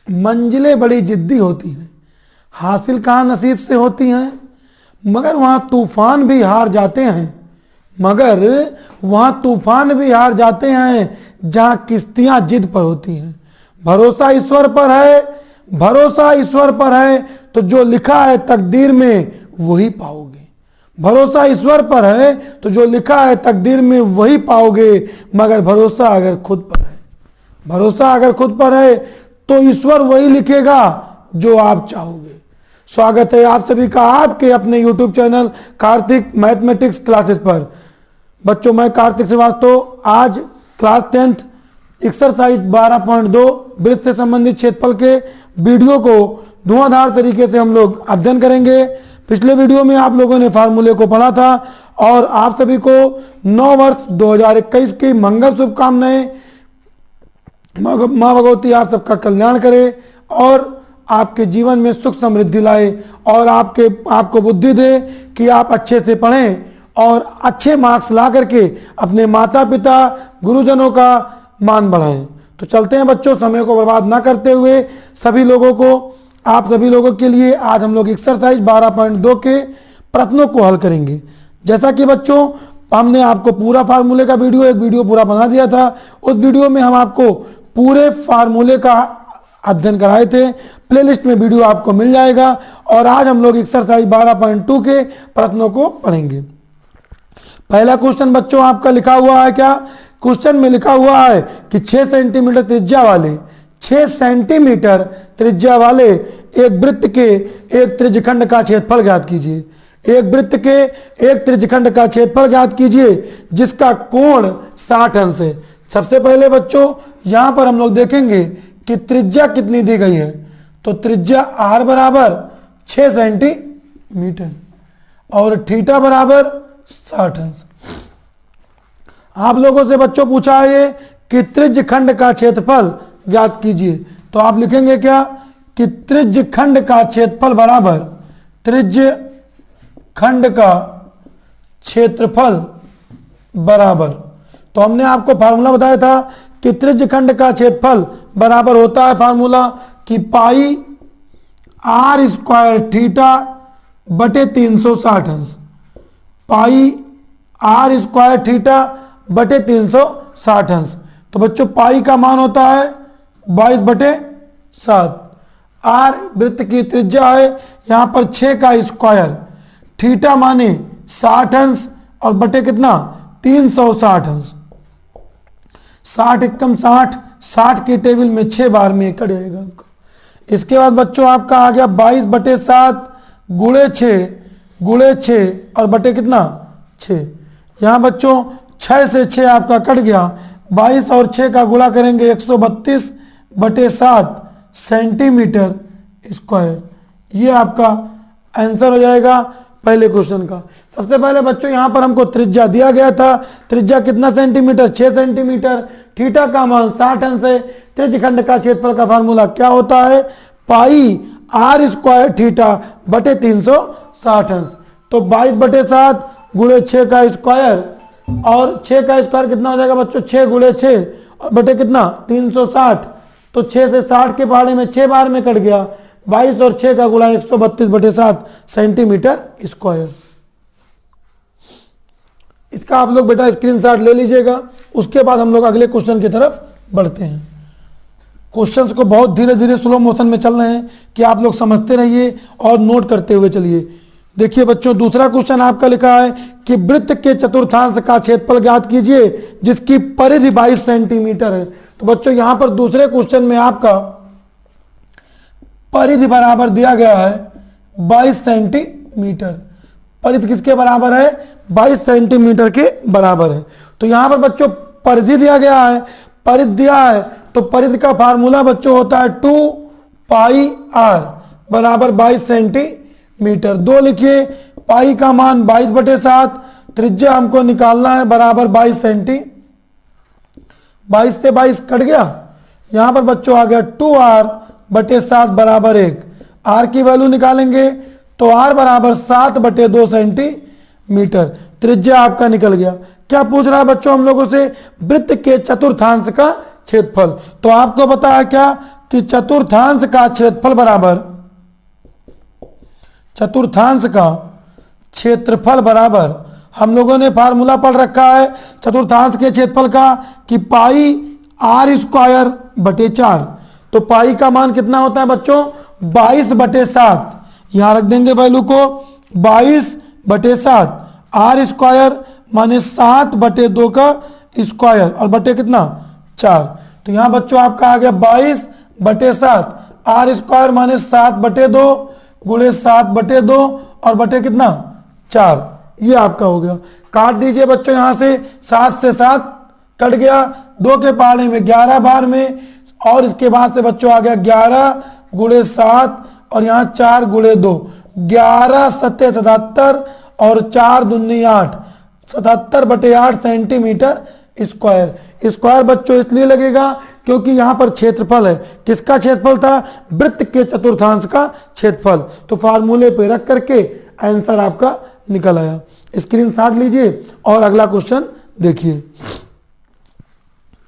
मंजिलें बड़ी जिद्दी होती हैं, हासिल कहाँ नसीब से होती हैं, मगर वहाँ तूफान भी हार जाते हैं, जहाँ किश्तियाँ जिद पर होती हैं। भरोसा ईश्वर पर है तो जो लिखा है तकदीर में वही पाओगे। भरोसा ईश्वर पर है तो जो लिखा है तकदीर में वही पाओगे, मगर भरोसा अगर खुद पर है तो ईश्वर वही लिखेगा जो आप चाहोगे। स्वागत है आप सभी का आपके अपने YouTube channel Kartik mathematics classes पर। बच्चों, मैं कार्तिक श्रीवास्तव आज क्लास 10th एक्सरसाइज 12.2 वृत्त से संबंधित क्षेत्रफल के वीडियो को धुआंधार तरीके से हम लोग अध्ययन करेंगे। पिछले वीडियो में आप लोगों ने फार्मूले को पढ़ा था और आप सभी को नव वर्ष 2021 की मंगल शुभकामनाएं। माँ भगवती आप सबका कल्याण करे और आपके जीवन में सुख समृद्धि लाए और आपको बुद्धि दे कि आप अच्छे से पढ़ें और अच्छे मार्क्स ला करके अपने माता पिता गुरुजनों का मान बढ़ाएं। तो चलते हैं बच्चों, समय को बर्बाद ना करते हुए आप सभी लोगों के लिए आज हम लोग एक्सरसाइज 12.2 के प्रश्नों को हल करेंगे। जैसा कि बच्चों हमने आपको पूरा फार्मूले का एक वीडियो पूरा बना दिया था। उस वीडियो में हम आपको पूरे फार्मूले का अध्ययन कराए थे। प्लेलिस्ट में वीडियो आपको मिल जाएगा और आज हम लोग एक्सरसाइज 12.2 के प्रश्नों को पढ़ेंगे। पहला क्वेश्चन बच्चों आपका लिखा हुआ है क्या? क्वेश्चन में लिखा हुआ है कि 6 सेंटीमीटर त्रिज्या वाले एक वृत्त के एक त्रिज्यखंड का क्षेत्रफल ज्ञात कीजिए। एक वृत्त के एक त्रिज्यखंड का क्षेत्रफल ज्ञात कीजिए जिसका कोण 60 अंश है। सबसे पहले बच्चों यहां पर हम लोग देखेंगे कि त्रिज्या कितनी दी गई है। तो त्रिज्या r बराबर 6 सेंटीमीटर और थीटा बराबर 60 अंश। आप लोगों से बच्चों पूछा है कि त्रिज्यखंड का क्षेत्रफल ज्ञात कीजिए। तो आप लिखेंगे क्या कि त्रिज्यखंड का क्षेत्रफल बराबर तो हमने आपको फार्मूला बताया था कि त्रिज्यखंड का क्षेत्रफल बराबर होता है फार्मूला कि पाई r स्क्वायर थीटा बटे 360 अंश। पाई r स्क्वायर थीटा बटे 360 अंश। तो बच्चों पाई का मान होता है 22/7। r वृत्त की त्रिज्या है यहां पर 6 का स्क्वायर, थीटा माने 60 अंश और बटे कितना 360 अंश। 60 एकम 60 की टेबल में 6 बार में कट जाएगा। इसके बाद बच्चों आपका आ गया 22/7 गुणे 6 और बटे कितना 6। यहां बच्चों 6 से 6 आपका कट गया, 22 और 6 का गुणा करेंगे 132/7 सेंटीमीटर स्क्वायर। ये आपका आंसर हो जाएगा पहले क्वेश्चन का। सबसे पहले बच्चों यहां पर हमको त्रिज्या दिया गया था। त्रिज्या कितना सेंटीमीटर 6 सेंटीमीटर, थीटा का मान 60 अंश है। त्रिज्यखंड का क्षेत्रफल का फार्मूला क्या होता है? पाई r स्क्वायर थीटा बटे 360 अंश। तो 22/7 गुणे 6 का स्क्वायर और 6 का स्क्वायर कितना हो जाएगा बच्चों 6 गुणे 6 और बटे कितना 360। तो 6 से 60 के पहाड़े में 6 बार में कट गया, 22 और 6 का गुणा 132/7 सेंटीमीटर स्क्वायर। इसका आप लोग बेटा स्क्रीनशॉट ले लीजिएगा। उसके बाद हम लोग अगले क्वेश्चन की तरफ बढ़ते हैं। क्वेश्चंस को बहुत धीरे धीरे स्लो मोशन में चल रहे हैं कि आप लोग समझते रहिए और नोट करते हुए चलिए। देखिए बच्चों दूसरा क्वेश्चन आपका लिखा है कि वृत्त के चतुर्थांश का क्षेत्रफल ज्ञात कीजिए जिसकी परिधि 22 सेंटीमीटर है। तो बच्चों यहां पर दूसरे क्वेश्चन में आपका परिधि बराबर दिया गया है 22 सेंटीमीटर। परिधि किसके बराबर है? 22 सेंटीमीटर के बराबर है। तो यहां पर बच्चों परिधि दिया गया है, परिधि दिया है तो परिधि का फार्मूला बच्चों होता है 2 पाई r बराबर 22 सेंटीमीटर। 2 लिखिए, पाई का मान 22/7, त्रिज्या हमको निकालना है बराबर 22 सेंटी। 22 से 22 कट गया, यहां पर बच्चों आ गया 2r/7 बराबर 1। r की वैल्यू निकालेंगे तो r बराबर 7/2 सेंटीमीटर। त्रिज्या आपका निकल गया। क्या पूछ रहा है बच्चों हम लोगों से? वृत्त के चतुर्थांश का क्षेत्रफल। तो आपको पता है क्या कि चतुर्थांश का क्षेत्रफल बराबर, चतुर्थांश का क्षेत्रफल बराबर, हम लोगों ने फार्मूला पढ़ रखा है चतुर्थांश के क्षेत्रफल का कि पाई आर स्क्वायर बटे 4। तो पाई का मान कितना होता है बच्चों 22/7, यहां रख देंगे वैल्यू को 22/7। आर स्क्वायर माने 7/2 का स्क्वायर और बटे कितना 4। तो यहां बच्चों आपका आ गया 22/7। आर स्क्वायर माने 7/2 गुणे 7/2 और बटे कितना 4, ये आपका हो गया। काट दीजिए बच्चों, यहां से 7 से 7 कट गया, 2 के पहाड़े में 11 बार में, और इसके बाद से बच्चों आ गया 11 गुणे 7 और यहाँ 4 गुणे 2, 11 सत्ते 77 और 4 दूनी 8, 77/8 सेंटीमीटर स्क्वायर। स्क्वायर बच्चों इसलिए लगेगा क्योंकि यहां पर क्षेत्रफल है। किसका क्षेत्रफल था? वृत्त के चतुर्थांश का क्षेत्रफल। तो फार्मूले पे रख करके आंसर आपका निकल आया। स्क्रीनशॉट लीजिए और अगला क्वेश्चन देखिए।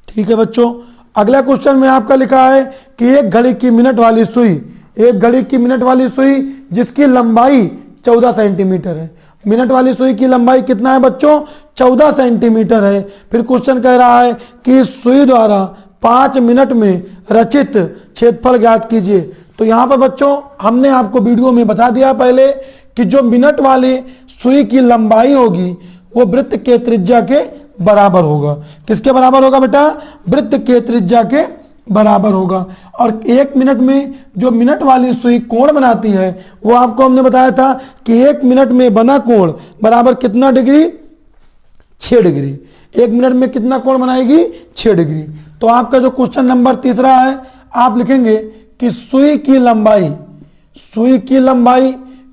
ठीक है बच्चों, अगला क्वेश्चन में आपका लिखा है कि एक घड़ी की मिनट वाली सुई, एक घड़ी की मिनट वाली सुई जिसकी लंबाई 14 सेंटीमीटर है। मिनट वाली सुई की लंबाई कितना है बच्चों? 14 सेंटीमीटर है। फिर क्वेश्चन कह रहा है कि इस सुई द्वारा 5 मिनट में रचित क्षेत्रफल ज्ञात कीजिए। तो यहां पर बच्चों हमने आपको वीडियो में बता दिया पहले कि जो मिनट वाली सुई की लंबाई होगी वो वृत्त के त्रिज्या के बराबर होगा। किसके बराबर होगा बेटा? वृत्त के त्रिज्या के बराबर होगा। और 1 मिनट में जो मिनट वाली सुई कोण बनाती है वो आपको हमने बताया था कि 1 मिनट में बना कोण बराबर कितना डिग्री? 6 डिग्री। 1 मिनट में कितना कोण बनाएगी? 6 डिग्री। तो आपका जो क्वेश्चन नंबर तीसरा है, आप लिखेंगे कि सुई की लंबाई, सुई की लंबाई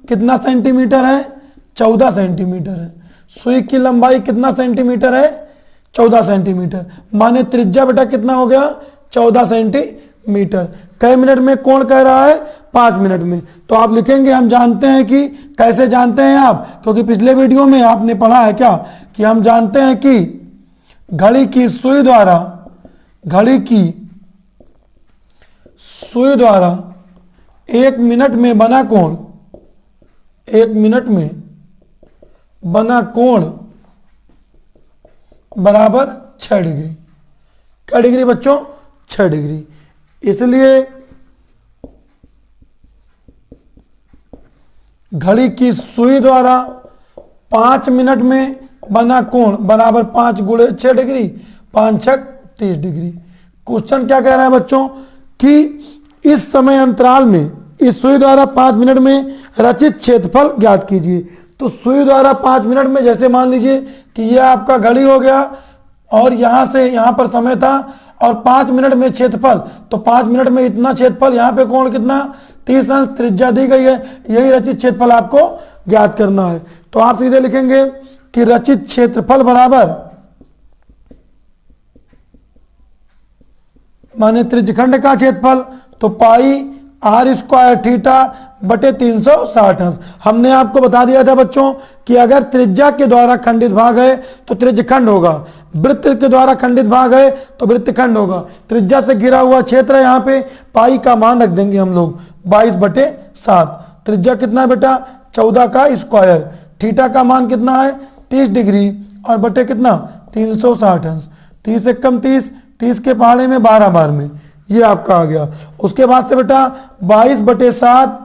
कितना सेंटीमीटर है? 14 सेंटीमीटर है। सुई की लंबाई कितना सेंटीमीटर है? 14 सेंटीमीटर। माने त्रिज्या बेटा कितना हो गया? 14 सेंटीमीटर। कई मिनट में कोण कह रहा है? 5 मिनट में। तो आप लिखेंगे, हम जानते हैं कि, कैसे जानते हैं आप? क्योंकि पिछले वीडियो में आपने पढ़ा है क्या कि हम जानते हैं कि घड़ी की सुई द्वारा, घड़ी की सुई द्वारा 1 मिनट में बना कोण, 1 मिनट में बना कोण बराबर 6 डिग्री। क्या डिग्री बच्चों? 6 डिग्री। इसलिए घड़ी की सुई द्वारा 5 मिनट में बना कोण बराबर 5 गुणे 6 डिग्री, 5 6 30 डिग्री। क्वेश्चन क्या कह रहा है बच्चों कि इस समय अंतराल में इस सुई द्वारा 5 मिनट में रचित क्षेत्रफल ज्ञात कीजिए। तो सुई द्वारा 5 मिनट में, जैसे मान लीजिए कि यह आपका घड़ी हो गया और यहां से यहां पर समय था और 5 मिनट में क्षेत्रफल, तो 5 मिनट में इतना क्षेत्रफल, यहां पे कोण कितना? 30 अंश, त्रिज्या दी गई है, यही रचित क्षेत्रफल आपको ज्ञात करना है। तो आप सीधे लिखेंगे कि रचित क्षेत्रफल बराबर माने त्रिज्यखंड का क्षेत्रफल, तो पाई आर स्क्वायर थीटा बटे 360 अंश। हमने आपको बता दिया था बच्चों कि अगर त्रिज्या के द्वारा खंडित भाग है तो त्रिज्यखंड होगा, वृत्त के द्वारा खंडित भाग है तो वृत्तखंड होगा। त्रिज्या से घिरा हुआ क्षेत्र है, यहाँ पे पाई का मान रख देंगे हम लोग 22/7। त्रिज्या कितना है बेटा? 14 का स्क्वायर। थीटा का मान कितना है? 30 डिग्री और बटे कितना? 360 अंश। 30 से कम 30, 30 के पहाड़े में 12 बार में, ये आपका आ गया। उसके बाद से बेटा 22/7,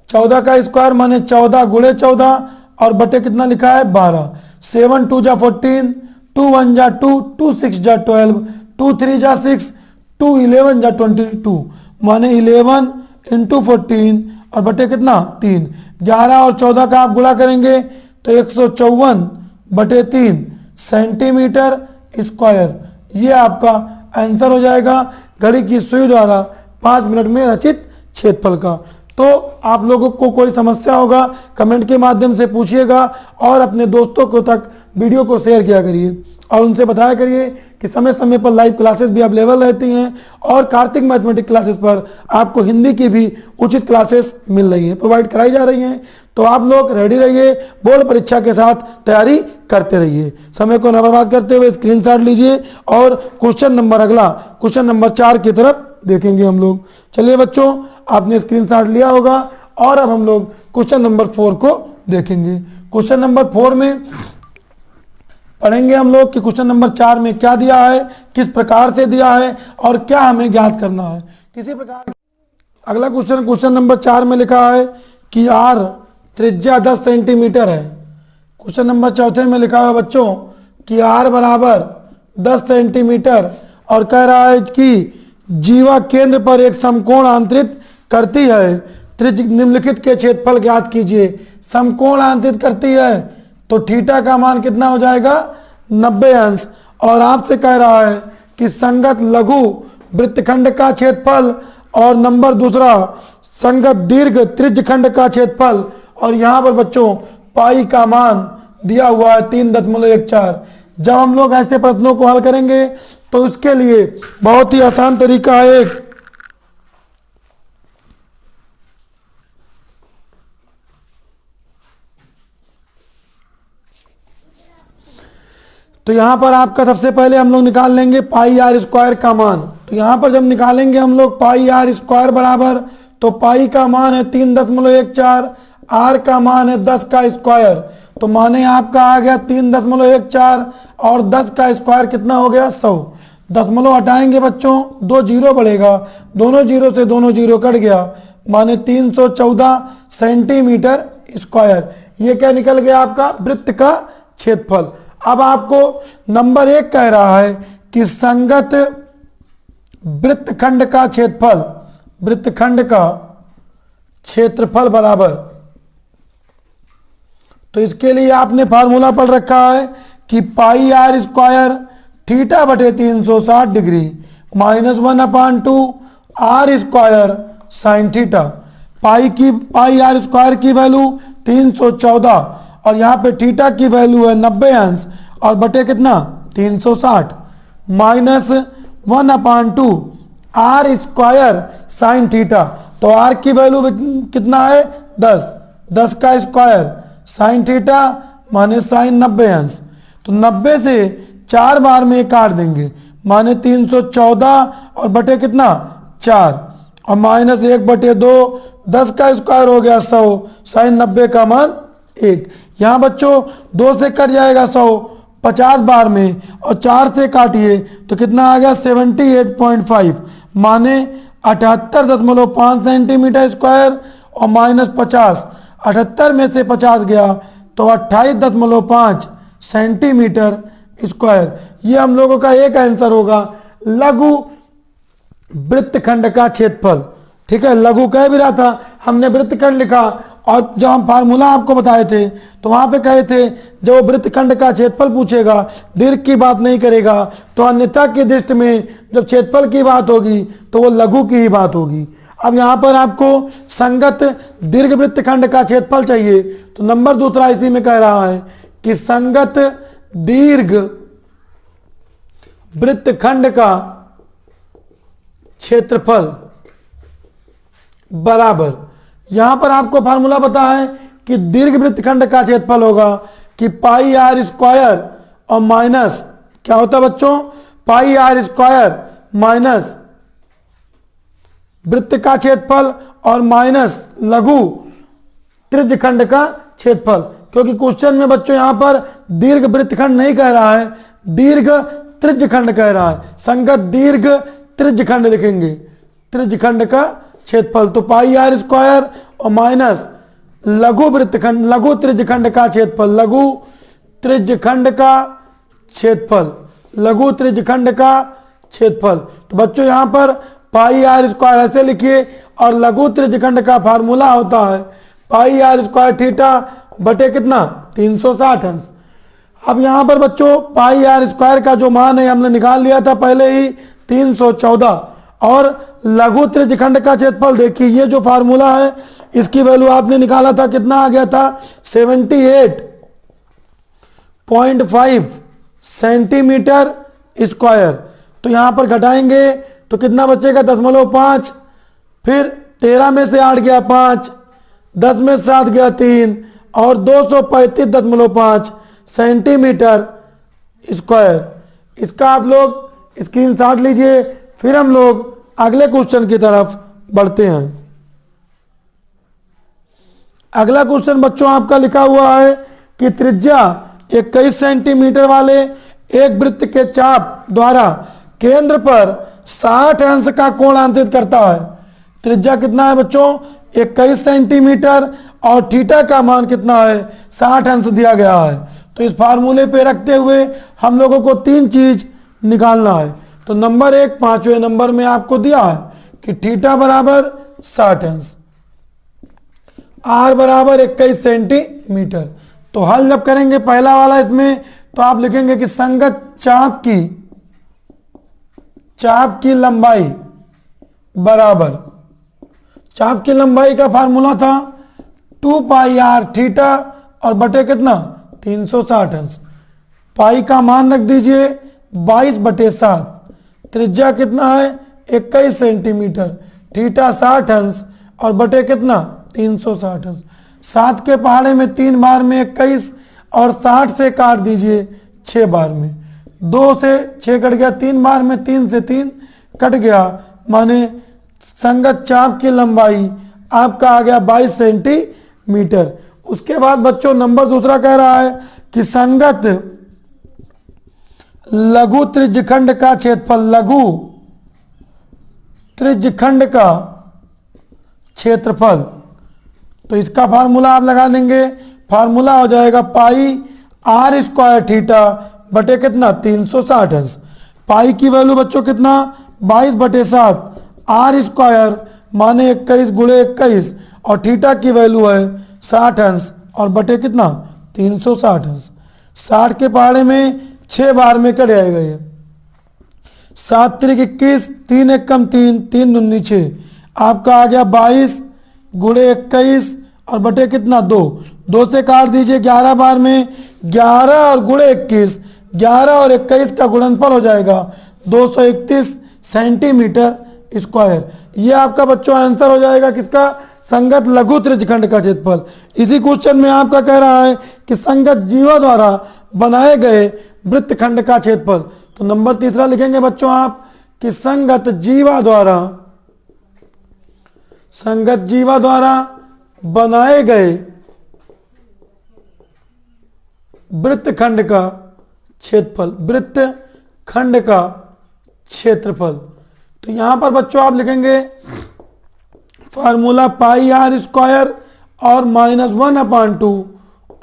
14 का स्क्वायर माने 14 गुणे 14 और बटे कितना लिखा है? 12। 7 2 जा 14, 2 1 जा 2, 2 6 जा 12, 2 3 जा 6, 2 11 जा 22, माने 11 इंटू 14 और बटे कितना? 3। 11 और 14 का आप गुणा करेंगे तो 154/3 सेंटीमीटर स्क्वायर। ये आपका आंसर हो जाएगा घड़ी की सुई द्वारा 5 मिनट में रचित क्षेत्रफल का। तो आप लोगों को कोई समस्या होगा कमेंट के माध्यम से पूछिएगा और अपने दोस्तों को तक वीडियो को शेयर किया करिए और उनसे बताया करिए कि समय समय पर लाइव क्लासेस भी अवेलेबल रहती हैं और कार्तिक मैथमेटिक्स क्लासेस पर आपको हिंदी की भी उचित क्लासेस मिल रही हैं, प्रोवाइड कराई जा रही हैं। तो आप लोग रेडी रहिए, बोर्ड परीक्षा के साथ तैयारी करते रहिए। समय को न बर्बाद करते हुए स्क्रीनशॉट लीजिए और क्वेश्चन नंबर अगला क्वेश्चन नंबर 4 की तरफ देखेंगे हम लोग। चलिए बच्चों, आपने स्क्रीनशॉट लिया होगा और अब हम लोग क्वेश्चन नंबर 4 को देखेंगे। क्वेश्चन नंबर 4 में पढ़ेंगे हम लोग कि क्वेश्चन नंबर 4 में क्या दिया है, किस प्रकार से दिया है और क्या हमें ज्ञात करना है। किसी प्रकार अगला क्वेश्चन नंबर 4 में लिखा है कि आर त्रिज्या 10 सेंटीमीटर है। क्वेश्चन नंबर 4 में लिखा है बच्चों कि आर बराबर 10 सेंटीमीटर और कह रहा है कि जीवा केंद्र पर एक समकोण आंतरित करती है, त्रिज्या निम्नलिखित के क्षेत्रफल ज्ञात कीजिए। समकोण आंतरित करती है तो थीटा का मान कितना हो जाएगा, 90 अंश। और आपसे कह रहा है कि संगत लघु वृत्तखंड का क्षेत्रफल और नंबर दूसरा संगत दीर्घ त्रिज्यखंड का क्षेत्रफल, और यहां पर बच्चों पाई का मान दिया हुआ है 3.14। जब हम लोग ऐसे प्रश्नों को हल करेंगे तो उसके लिए बहुत ही आसान तरीका है एक, तो यहां पर आपका सबसे पहले हम लोग निकाल लेंगे पाई आर स्क्वायर का मान। तो यहां पर जब निकालेंगे हम लोग पाई आर स्क्वायर बराबर, तो पाई का मान है 3.14, आर का मान है 10 का स्क्वायर, तो माने आपका आ गया 3.14 और 10 का स्क्वायर कितना हो गया 100। दशमलव हटाएंगे बच्चों, 2 जीरो बढ़ेगा, दोनों जीरो से दोनों जीरो कट गया, माने 314 सेंटीमीटर स्क्वायर। ये क्या निकल गया आपका वृत्त का क्षेत्रफल। अब आपको नंबर 1 कह रहा है कि संगत वृत्तखंड का क्षेत्रफल, वृत्तखंड का क्षेत्रफल बराबर, तो इसके लिए आपने फार्मूला पढ़ रखा है कि पाई आर स्क्वायर थीटा बटे 360 degree minus 1/2 R square sine theta. Pi R square की वैल्यू 314 और यहाँ पे थीटा की वैल्यू है 90 अंश और बटे कितना 360 minus 1/2 R square sine theta. तो आर की वैल्यू कितना है 10 का स्क्वायर साइन थीटा माने साइन 90 अंश। तो 90 से 4 बार में काट देंगे, माने 314 और बटे कितना 4 और माइनस 1/2, 10 का स्क्वायर हो गया 100, साइन 90 का मान 1। यहाँ बच्चों 2 से कट जाएगा 100 50 बार में और 4 से काटिए तो कितना आ गया 78.5 माने 78.5 सेंटीमीटर स्क्वायर और माइनस 50, 78 में से 50 गया तो 28.5 सेंटीमीटर स्क्वायर। ये हम लोगों का एक आंसर होगा लघु वृत्तखंड का क्षेत्रफल। ठीक है, लघु कह भी रहा था, हमने वृत्तखंड लिखा और जब हम फार्मूला आपको बताए थे तो वहां पे कहे थे जब वृत्तखंड का क्षेत्रफल पूछेगा दीर्घ की बात नहीं करेगा, तो अन्यथा की दृष्टि में जब क्षेत्रफल की बात होगी तो वो लघु की ही बात होगी। अब यहां पर आपको संगत दीर्घ वृत्तखंड का क्षेत्रफल चाहिए, तो नंबर दूसरा इसी में कह रहा है कि संगत दीर्घ वृत्तखंड का क्षेत्रफल बराबर, यहां पर आपको फार्मूला पता है कि दीर्घ वृत्तखंड का क्षेत्रफल होगा कि पाई आर स्क्वायर और माइनस क्या होता है बच्चों, पाई आर स्क्वायर माइनस वृत्त का क्षेत्रफल और माइनस लघु त्रिज्यखंड का क्षेत्रफल। क्योंकि क्वेश्चन में बच्चों यहां पर दीर्घ वृत्तखंड नहीं कह रहा है, दीर्घ त्रिज्यखंड कह रहा है। संगत दीर्घ त्रिज्यखंड लिखेंगे, त्रिज्यखंड का क्षेत्रफल, तो पाई आर स्क्वायर और माइनस लघु वृत्तखंड लघु त्रिज्यखंड का क्षेत्रफल, लघु त्रिज्यखंड का क्षेत्रफल, लघु त्रिज्यखंड का क्षेत्रफल। तो बच्चों यहां पर पाई आर स्क्वायर ऐसे लिखिए और लघु त्रिज्यखंड का फार्मूला होता है पाई आर स्क्वायर थीटा बटे कितना 360 अंश। अब यहां पर बच्चों पाई आर स्क्वायर का जो मान है हमने निकाल लिया था पहले ही 314 और लघु त्रिज्यखंड का क्षेत्रफल देखिए ये जो फार्मूला है इसकी वैल्यू आपने निकाला था कितना आ गया था 78.5 सेंटीमीटर स्क्वायर। तो यहाँ पर घटाएंगे तो कितना बचेगा 10.5, फिर 13 में से 8 गया 5, 10 में 7 गया 3 और 235.5 सेंटीमीटर स्क्वायर। इसका आप लोग स्क्रीनशॉट लीजिए। फिर हम लोग अगले क्वेश्चन की तरफ बढ़ते हैं। अगला क्वेश्चन बच्चों आपका लिखा हुआ है कि त्रिज्या 21 सेंटीमीटर वाले एक वृत्त के चाप द्वारा केंद्र पर 60 अंश का कोण अंकित करता है। त्रिज्या कितना है बच्चों 21 सेंटीमीटर और थीटा का मान कितना है 60 अंश दिया गया है। तो इस फार्मूले पे रखते हुए हम लोगों को 3 चीज निकालना है। तो नंबर 1 5वें नंबर में आपको दिया है कि थीटा बराबर 60 अंश, आर बराबर 21 सेंटीमीटर। तो हल जब करेंगे पहला वाला इसमें तो आप लिखेंगे कि संगत चाप की लंबाई बराबर, चाप की लंबाई का फार्मूला था 2 पाई आर थीटा और बटे कितना 360 अंश। पाई का मान रख दीजिए 22/7। त्रिज्या कितना है 21 सेंटीमीटर, थीटा 60 अंश और बटे कितना 360 अंश। 7 के पहाड़े में 3 बार में 21 और 60 से काट दीजिए 6 बार में, 2 से 6 कट गया, 3 बार में 3 से 3 कट गया, माने संगत चाप की लंबाई आपका आ गया 22 सेंटीमीटर। उसके बाद बच्चों नंबर दूसरा कह रहा है कि संगत लघु त्रिज्यखंड का क्षेत्रफल, लघु त्रिज्यखंड का क्षेत्रफल। तो इसका फार्मूला आप लगा देंगे, फार्मूला हो जाएगा पाई आर स्क्वायर थीटा बटे कितना 360 अंश। पाई की वैल्यू बच्चों कितना 22/7, आर स्क्वायर माने 21 गुणे 21 और थीटा की वैल्यू है 60 अंश और बटे कितना 360 अंश। 60 के पहाड़े में 6 बार में कट जाएगा ये, 7 त्रिक 21, 3 एक कम 3, 3 दूनी 6, आपका आ गया 22 गुणे 21 और बटे कितना 2, 2 से काट दीजिए 11 बार में, 11 और गुणे 21, 11 और 21 का गुणनफल हो जाएगा 231 सेंटीमीटर स्क्वायर। ये आपका बच्चों आंसर हो जाएगा किसका संगत लघु त्रिज्यखंड का क्षेत्रफल। इसी क्वेश्चन में आपका कह रहा है कि संगत जीवा द्वारा बनाए गए वृत्तखंड का क्षेत्रफल। तो नंबर तीसरा लिखेंगे बच्चों आप कि संगत जीवा द्वारा बनाए गए वृत्तखंड का क्षेत्रफल, वृत्तखंड का क्षेत्रफल। तो यहां पर बच्चों आप लिखेंगे फार्मूला पाई आर स्क्वायर और -1/2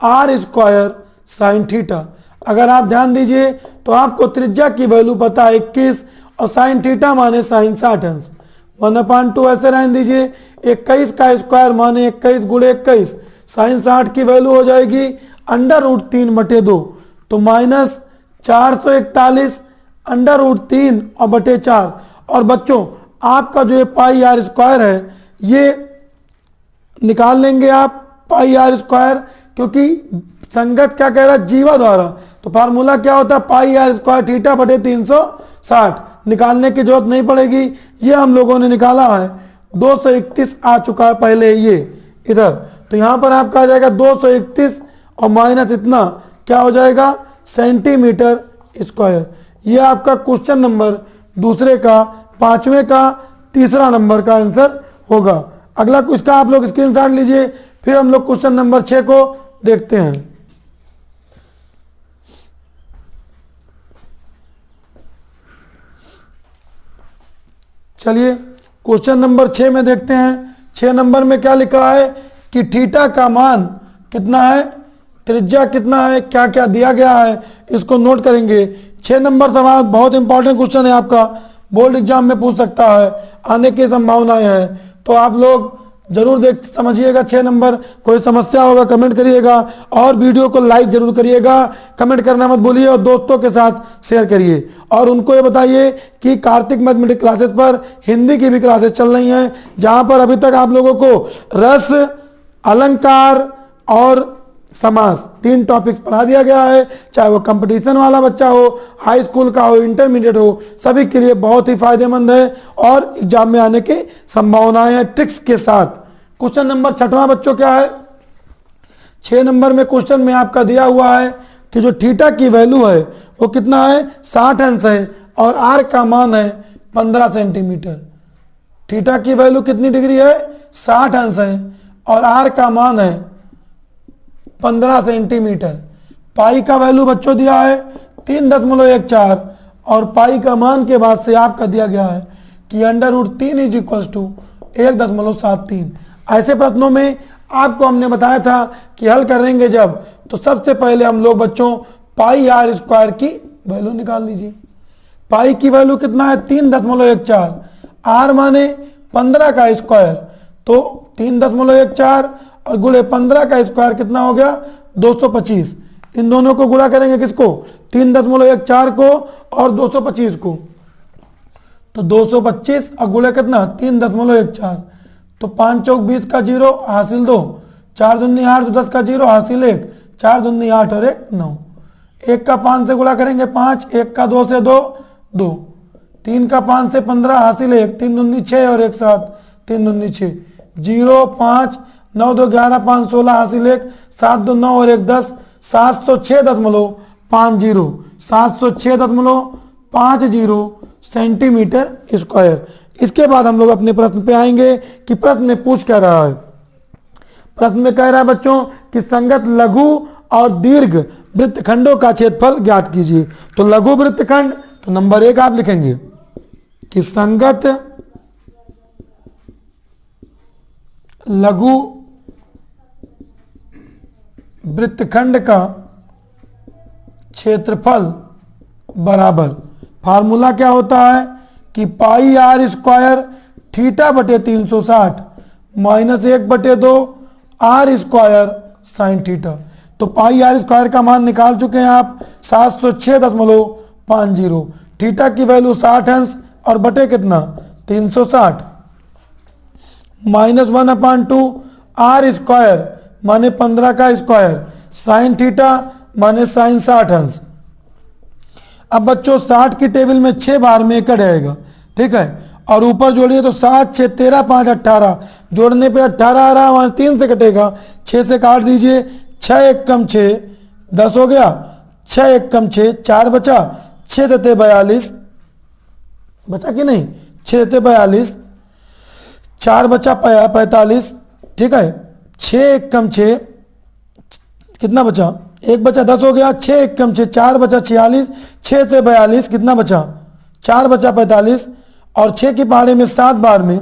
आर स्क्वायर साइन थीटा। अगर आप ध्यान दीजिए तो आपको त्रिज्या की वैल्यू पता है 21 और साइन थीटा माने साइन 60 अंश। 1/2 ऐसे रहने दीजिए, 21 का स्क्वायर माने 21 गुणे 21, साइन 60 की वैल्यू हो जाएगी √3/2, तो -441 √3 और बटे 4। और बच्चों आपका जो ये पाई आर स्क्वायर है ये निकाल लेंगे आप पाई आर स्क्वायर, क्योंकि संगत क्या कह रहा है जीवा द्वारा। तो फार्मूला क्या होता है पाई आर स्क्वायर थीटा बटे 360, निकालने की जरूरत नहीं पड़ेगी, ये हम लोगों ने निकाला है। 231 आ चुका है पहले ये इधर, तो यहां पर आपका आ जाएगा 231 और माइनस इतना क्या हो जाएगा सेंटीमीटर स्क्वायर। ये आपका क्वेश्चन नंबर दूसरे का 5वें का तीसरा नंबर का आंसर होगा। अगला इसका आप लोग स्क्रीनशॉट लीजिए, फिर हम लोग क्वेश्चन नंबर 6 को देखते हैं। चलिए क्वेश्चन नंबर 6 में देखते हैं। 6 नंबर में क्या लिखा है कि थीटा का मान कितना है, त्रिज्या कितना है, क्या क्या दिया गया है, इसको नोट करेंगे। 6 नंबर सवाल बहुत इंपॉर्टेंट क्वेश्चन है, आपका बोर्ड एग्जाम में पूछ सकता है, आने की संभावनाएं हैं, तो आप लोग जरूर देख समझिएगा। 6 नंबर कोई समस्या होगा कमेंट करिएगा और वीडियो को लाइक जरूर करिएगा, कमेंट करना मत भूलिए और दोस्तों के साथ शेयर करिए। और उनको ये बताइए कि कार्तिक मैथमेटिक्स क्लासेस पर हिंदी की भी क्लासेस चल रही हैं, जहां पर अभी तक आप लोगों को रस, अलंकार और समास, 3 टॉपिक्स पढ़ा दिया गया है। चाहे वो कंपटीशन वाला बच्चा हो, हाई स्कूल का हो, इंटरमीडिएट हो, सभी के लिए बहुत ही फायदेमंद है और एग्जाम में आने की संभावनाएं हैं ट्रिक्स के साथ। क्वेश्चन नंबर 6वां बच्चों क्या है? 6 नंबर में क्वेश्चन में आपका दिया हुआ है कि जो थीटा की वैल्यू है वो कितना है, 60 अंश है और आर का मान है 15 सेंटीमीटर। थीटा की वैल्यू कितनी डिग्री है, 60 अंश है और आर का मान है 15 सेंटीमीटर। पाई का वैल्यू बच्चों दिया है 3.14 और पाई का मान के बाद से आपका दिया गया है कि √3 इज इक्वल टू 1.73। ऐसे प्रश्नों में आपको हमने बताया था कि हल करेंगे जब, तो सबसे पहले हम लोग बच्चों पाई आर स्क्वायर की वैल्यू निकाल लीजिए। पाई की वैल्यू कितना है, 3.14, आर माने 15 का स्क्वायर, तो 3.14 और गुणे 15 का स्क्वायर कितना हो गया, 225। इन दोनों को गुणा करेंगे किसको, 3.14 को और 225 को, तो 225 और गुणे कितना 3.14, तो 5 चौक 20 का 0 हासिल 2, 4 दूनी 8, 10 का 0 हासिल 1, 4 दूनी 8 और 1 9। 1 का 5 से गुणा करेंगे 5, 1 का 2 से 2 2, 3 का 5 से 15 हासिल 1, 3 दूनी 6 और 1 7, 3 दूनी 6, 0 5 9 2 11 5 16 हासिल 1, 7 2 9 और 1 10, 706.50 706.50 सेंटीमीटर स्क्वायर। इसके बाद हम लोग अपने प्रश्न पे आएंगे कि प्रश्न में पूछ क्या रहा है। प्रश्न में कह रहा है बच्चों कि संगत लघु और दीर्घ वृत्तखंडों का क्षेत्रफल ज्ञात कीजिए। तो लघु वृत्तखंड, तो नंबर 1 आप लिखेंगे कि संगत लघु वृत्तखंड का क्षेत्रफल बराबर, फार्मूला क्या होता है कि पाई आर स्क्वायर थीटा बटे 360 minus 1/2 R square sine theta. तो पाई आर स्क्वायर का मान निकाल चुके हैं आप 706.50। थीटा की वैल्यू 60 अंश और बटे कितना 360 माइनस 1/2 आर स्क्वायर माने 15 का स्क्वायर साइन थीटा माने साइन 60 अंश। अब बच्चों 60 की टेबल में 6 बार में एकड़ आएगा, ठीक है, और ऊपर जोड़िए तो 7 6 13 5 18, जोड़ने पे 18 आ रहा है, वहां 3 से कटेगा, 6 से काट दीजिए, 6 1 कम 6 10 हो गया, 6 1 कम 6 4 बचा, 6 7 42 बचा कि नहीं, 6 7 42, 4 बचा 45, ठीक है, 6 1 कम 6 कितना बचा, 1 बचा 10 हो गया, 6 1 कम 6 4 बचा 46, 6 से 42 कितना बचा 4 बचा 45 और 6 की पहाड़े में 7 बार में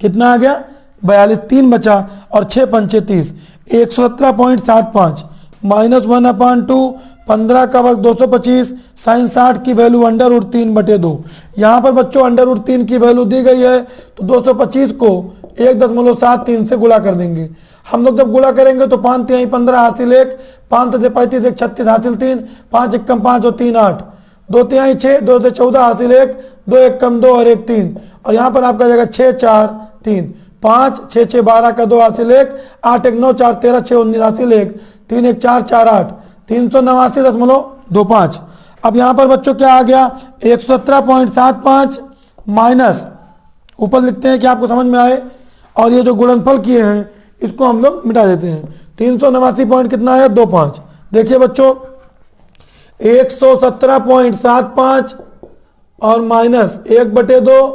कितना आ गया 42, 3 बचा और 6 पंचे 30, 117.75 माइनस 1/2 15 का वर्ग 225 साइन 60 की वैल्यू √3/2। यहाँ पर बच्चों √3 की वैल्यू दी गई है तो 225 को 1.73 से गुणा कर देंगे। हम लोग जब गुणा करेंगे तो 5 3 15 हासिल 1, 5 से 35 1 36 हासिल 3, 5 1 कम 5 और 3 8, 2 3 6, 2 से 14 हासिल 1, 2 1 कम 2 और 1 3, और यहाँ पर आपका जाएगा 6 4 3, 5 6 6 12 का 2 हासिल 1, 8 1 9 4 13 6 19 हासिल 1, 3 1 4 4 8, 389.25। अब यहाँ पर बच्चों क्या आ गया 117.75 माइनस, ऊपर लिखते हैं कि आपको समझ में आए, और ये जो गुणनफल किए हैं इसको हम लोग मिटा देते हैं। 389 पॉइंट कितना है 25। देखिए बच्चों 117.75 और माइनस 1/2,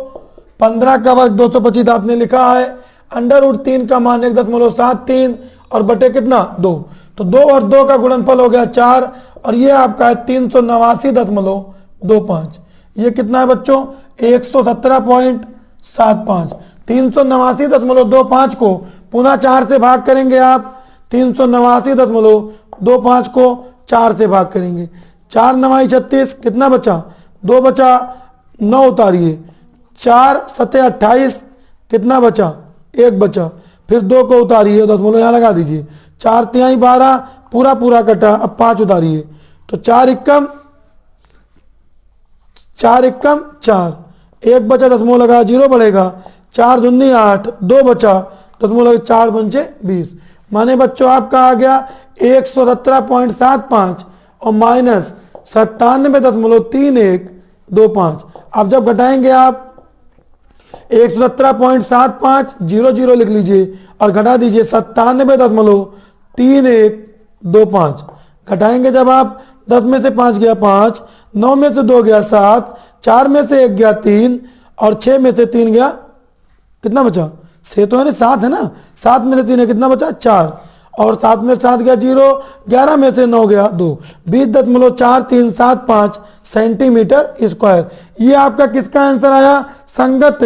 15 का वर्ग 225 आपने लिखा है, √3 का मान 1.73 और बटे कितना 2, तो 2 और 2 का गुणनफल हो गया 4 और ये आपका है 389.25। ये कितना है बच्चों 117.75। 389.25 को पुनः 4 से भाग करेंगे आप, 389.25 को 4 से भाग करेंगे, 4 9 36 कितना बचा 2 बचा, 9 उतारिए, 4 7 28 कितना बचा 1 बचा, फिर 2 को उतारिए, दशमलव यहाँ लगा दीजिए, 4 3 12 पूरा पूरा कटा, अब 5 उतारिए तो 4 एकम 4, 1 बचा, दशमलव लगा 0 बढ़ेगा, 4 दूनी 8, 2 बचा, दशमलव लगा 4 पंचे 20, माने बच्चों आपका आ गया 117.75 और माइनस 97.3125। अब जब घटाएंगे आप 117.75 00 लिख लीजिए और घटा दीजिए 97.3125। घटाएंगे जब आप 10 में से 5 गया 5, 9 में से 2 गया 7, 4 में से 1 गया 3 और 6 में से 3 गया, कितना बचा? 6 तो है ना, 7 है ना, 7 में से 3 है, कितना बचा? 4 और 7 में से 7 गया 0, 11 में से 9 गया 2, 20.4375 सेंटीमीटर स्क्वायर। ये आपका किसका आंसर आया? संगत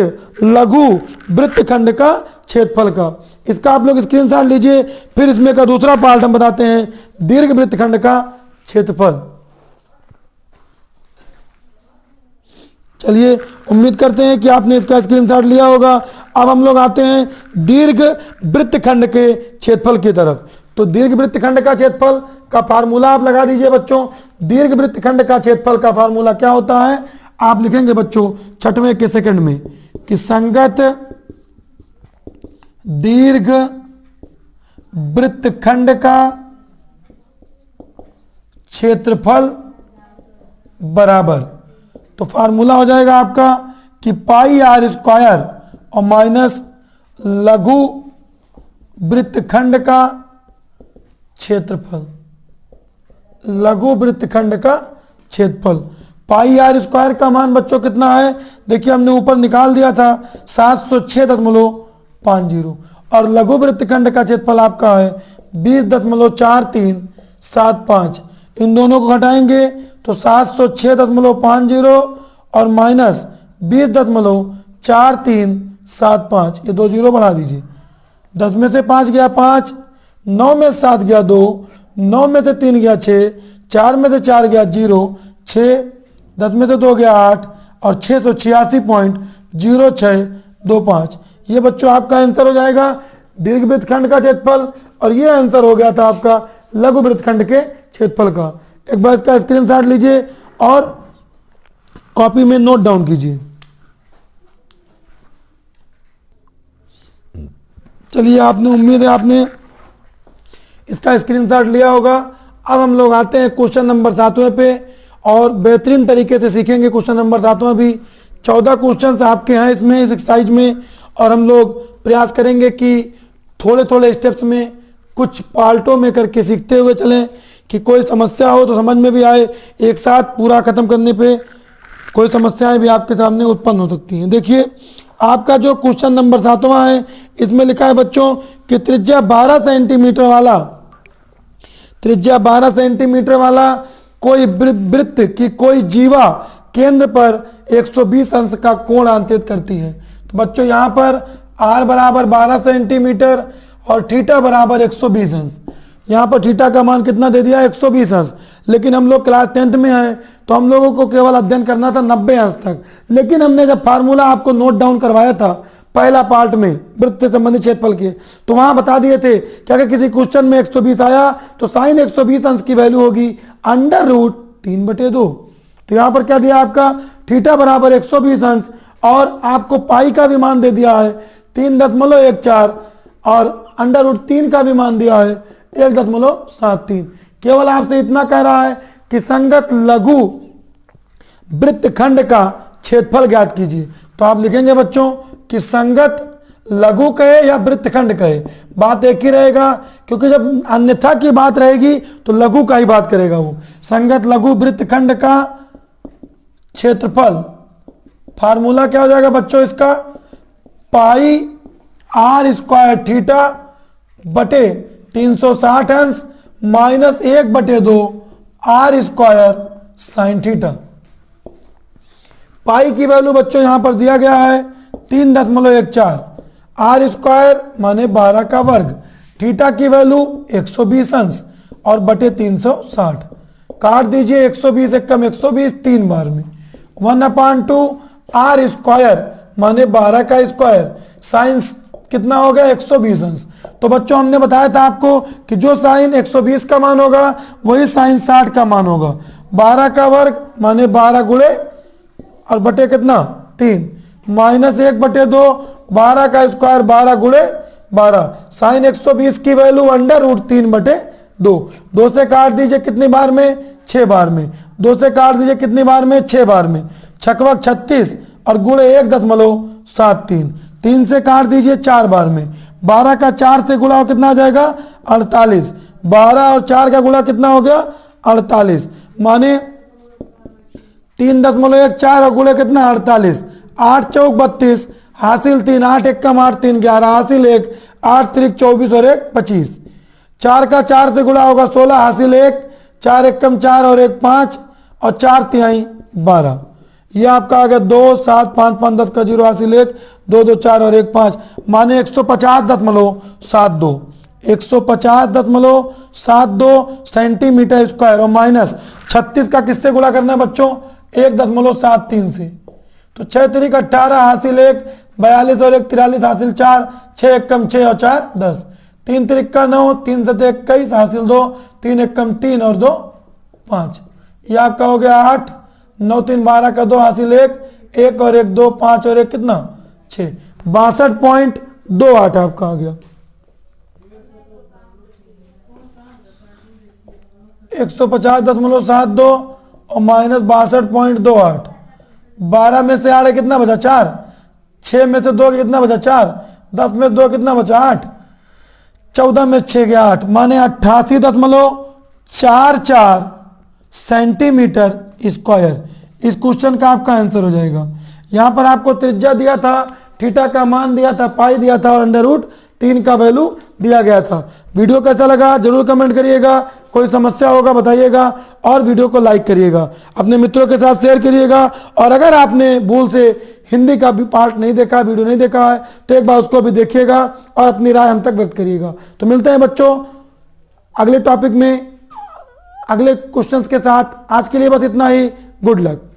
लघु वृत्तखंड का क्षेत्रफल का। इसका आप लोग स्क्रीनशॉट लीजिए। फिर इसमें का दूसरा पार्ट हम बताते हैं, दीर्घ वृत्तखंड का क्षेत्रफल। चलिए, उम्मीद करते हैं कि आपने इसका स्क्रीनशॉट लिया होगा। अब हम लोग आते हैं दीर्घ वृत्तखंड के क्षेत्रफल की तरफ। तो दीर्घ वृत्तखंड का क्षेत्रफल का फार्मूला आप लगा दीजिए बच्चों। दीर्घ वृत्तखंड का क्षेत्रफल का फार्मूला क्या होता है? आप लिखेंगे बच्चों 6वें के सेकंड में कि संगत दीर्घ वृत्तखंड का क्षेत्रफल बराबर, तो फार्मूला हो जाएगा आपका कि पाई आर स्क्वायर और माइनस लघु वृत्तखंड का क्षेत्रफल। लघु वृत्तखंड का क्षेत्रफल पाई आर स्क्वायर का मान बच्चों कितना है? देखिए हमने ऊपर निकाल दिया था 706.50 और लघु वृत्तखंड का क्षेत्रफल आपका है 20.4375। इन दोनों को घटाएंगे तो 706.50 और माइनस 20.4375, ये 2 जीरो बढ़ा दीजिए। 10 में से 5 गया 5, 9 में से 7 गया 2, 9 में से 3 गया 6, 4 में से 4 गया 0, 6, 10 में से 2 गया 8 और 686.0625। ये बच्चों आपका आंसर हो जाएगा दीर्घ वृत्तखंड का क्षेत्रफल और ये आंसर हो गया था आपका लघु वृत्तखंड के क्षेत्रफल का। एक बार इसका स्क्रीनशॉट लीजिए और कॉपी में नोट डाउन कीजिए। चलिए, आपने उम्मीद है आपने इसका स्क्रीनशॉट लिया होगा। अब हम लोग आते हैं क्वेश्चन नंबर 7वें पे और बेहतरीन तरीके से सीखेंगे क्वेश्चन नंबर 7वां भी। 14 क्वेश्चंस आपके हैं इसमें, इस एक्सरसाइज में, और हम लोग प्रयास करेंगे कि थोड़े थोड़े स्टेप्स में कुछ पार्टों में करके सीखते हुए चलें कि कोई समस्या हो तो समझ में भी आए। एक साथ पूरा खत्म करने पे कोई समस्याएं भी आपके सामने उत्पन्न हो सकती हैं। देखिए, आपका जो क्वेश्चन नंबर 7वां है इसमें लिखा है बच्चों कि त्रिज्या 12 सेंटीमीटर वाला कोई वृत्त की कोई जीवा केंद्र पर 120 अंश का कोण अंकित करती है। तो बच्चों यहाँ पर r बराबर 12 सेंटीमीटर और थीटा बराबर 120 अंश। यहाँ पर थीटा का मान कितना दे दिया? 120 अंश। लेकिन हम लोग क्लास 10th में हैं तो हम लोगों को केवल अध्ययन करना था 90 अंश तक। लेकिन हमने जब फार्मूला आपको नोट डाउन करवाया था पहला पार्ट में वृत्त से संबंधित क्षेत्रफल के, तो वहां बता दिए थे कि अगर किसी क्वेश्चन में 120 आया तो साइन 120 अंश की वैल्यू होगी √3/2। तो यहाँ पर क्या दिया आपका? थीटा बराबर 120 अंश और आपको पाई का भी मान दे दिया है 3.14 और √3 का भी मान दिया है 1.73। केवल आपसे इतना कह रहा है कि संगत लघु वृत्तखंड का क्षेत्रफल ज्ञात कीजिए। तो आप लिखेंगे बच्चों कि संगत लघु कहे या वृत्तखंड कहे, बात एक ही रहेगा, क्योंकि जब अन्यथा की बात रहेगी तो लघु का ही बात करेगा वो। संगत लघु वृत्तखंड का क्षेत्रफल, फार्मूला क्या हो जाएगा बच्चों इसका? पाई r स्क्वायर थीटा बटे 360 अंश minus 1/2 r square sine theta. Pi की वैल्यू बच्चों यहां पर दिया गया है 3.14, r स्क्वायर माने 12 का वर्ग, थीटा की वैल्यू 120 अंश और बटे 360। काट दीजिए 120 एकम 120 3 बार में, 1/2 r स्क्वायर माने 12 का स्क्वायर, साइन कितना हो गया? 120 अंश। तो बच्चों हमने बताया था आपको कि जो साइन 120 का मान होगा वही साइन 60 का मान होगा। 12 का वर्ग माने 12 गुणे और बटे कितना? 3 माइनस 1/2, 12 का स्क्वायर 12 गुणे 12। साइन 120 की वैल्यू √3/2। 2 से काट दीजिए कितनी बार में? 6 बार में। 2 से काट दीजिए कितनी बार में? 6 बार में। छक्वक 36 और गुणे 1.73। 3 से काट दीजिए 4 बार में। 12 का 4 से गुणा हो कितना आ जाएगा? 48। 12 और 4 का गुणा कितना हो गया? 48। माने 3.14 और गुणे कितना? 48। 8 चौक 32, हासिल 3, 8 1 कम 8 3 11, हासिल 1, 8 3 24 और 1 25। 4 का 4 से गुणा होगा 16, हासिल 1, 4 1 कम 4 और 1 5 और 4 तिहाई 12। ये आपका आ गया 2 7 5 5 10 का 0, हासिल 1 2 2 4 और 1 5। माने 150.72 150.72 सेंटीमीटर स्क्वायर और माइनस 36 का किससे गुणा करना है बच्चों? 1.73 से। तो 6 3 18, हासिल 1, 42 और 1 43, हासिल 4, 6 1 कम 6 और 4 10, 3 3 9, 3 7 21, हासिल 2, 3 1 कम 3 और 2 5। ये आपका हो गया 8, 9 3 12 का 2, हासिल 1 1 और 1 2 5 और 1 कितना? 6। 62.28 आपका आ गया। 150.72 और माइनस 62.28। 12 में से 8 कितना बचा? 4। 6 में से 2 कितना बचा? 4। 10 में 2 कितना बचा? 8। 14 में 6 गया 8। माने 88.44 सेंटीमीटर स्क्वायर। इस क्वेश्चन का आपका आंसर हो जाएगा। यहां पर आपको त्रिज्या दिया था, थीटा का मान दिया था, पाई दिया था और √3 का वैल्यू दिया गया था। वीडियो कैसा लगा जरूर कमेंट करिएगा। कोई समस्या होगा बताइएगा और वीडियो को लाइक करिएगा, अपने मित्रों के साथ शेयर करिएगा। और अगर आपने भूल से हिंदी का भी पार्ट नहीं देखा, वीडियो नहीं देखा है, तो एक बार उसको भी देखिएगा और अपनी राय हम तक व्यक्त करिएगा। तो मिलते हैं बच्चों अगले टॉपिक में अगले क्वेश्चंस के साथ। आज के लिए बस इतना ही। Good luck.